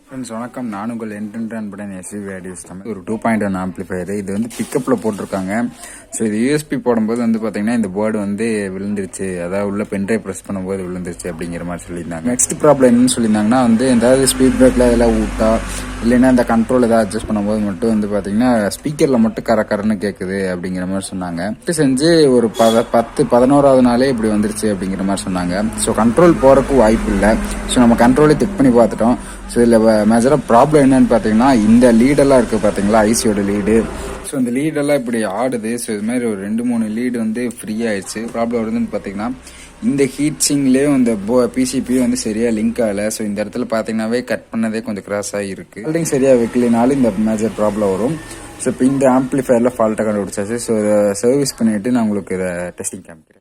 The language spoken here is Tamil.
ஃப்ரெண்ட்ஸ் வணக்கம், நான் உங்கள் அன்புடன் S.V.V ஒரு 2.1 ஆம்ப்ளிஃபையர். இது வந்து பிக்கப்பில் போட்டிருக்காங்க. ஸோ இது யூஎஸ்பி போடும்போது வந்து பார்த்தீங்கன்னா இந்த போர்டு வந்து விழுந்துருச்சு, அதாவது உள்ள பென்ட்ரைவ் ப்ரெஸ் பண்ணும்போது விழுந்துருச்சு அப்படிங்கிற மாதிரி சொல்லியிருந்தாங்க. நெக்ஸ்ட் ப்ராப்ளம் என்னன்னு சொல்லியிருந்தாங்கன்னா வந்து ஏதாவது ஸ்பீட் பிரேக்கில் இதெல்லாம் ஊட்டா இல்லைன்னா இந்த கண்ட்ரோல் ஏதாவது அட்ஜஸ்ட் பண்ணும்போது மட்டும் வந்து பார்த்தீங்கன்னா ஸ்பீக்கரில் மட்டும் கரன்னு கேட்குது அப்படிங்கிற மாதிரி சொன்னாங்க. செஞ்சு ஒரு 11வது நாளே இப்படி வந்துருச்சு அப்படிங்கிற மாதிரி சொன்னாங்க. ஸோ கண்ட்ரோல் போகிறதுக்கு வாய்ப்பு இல்லை. ஸோ நம்ம கண்ட்ரோலை செக் பண்ணி பார்த்துட்டோம். ஸோ இதில் மேஜராக ப்ராப்ளம் என்னன்னு பார்த்தீங்கன்னா இந்த லீடெல்லாம் இருக்குது பார்த்தீங்களா, ஐசியோட லீடு. ஸோ இந்த லீடெல்லாம் இப்படி ஆடுது. ஸோ இது மாதிரி ஒரு 2-3 லீடு வந்து ஃப்ரீ ஆயிடுச்சு. ப்ராப்ளம் வருதுன்னு பார்த்தீங்கன்னா இந்த ஹீட் சிங்லேயும் இந்த பிசிபியும் வந்து சரியாக லிங்க் ஆகலை. ஸோ இந்த இடத்துல பார்த்தீங்கன்னாவே கட் பண்ணதே கொஞ்சம் கிராஸ் ஆகிருக்கு. வெல்டிங் சரியாக வைக்கலினாலும் இந்த மேஜர் ப்ராப்ளம் வரும். ஸோ இப்போ இந்த ஆம்ப்ளிஃபயரில் ஃபால்ட்டை கண்டுபிடிச்சாச்சு. ஸோ இதை சர்வீஸ் பண்ணிவிட்டு நான் உங்களுக்கு இதை டெஸ்டிங் காமிக்கிறேன்.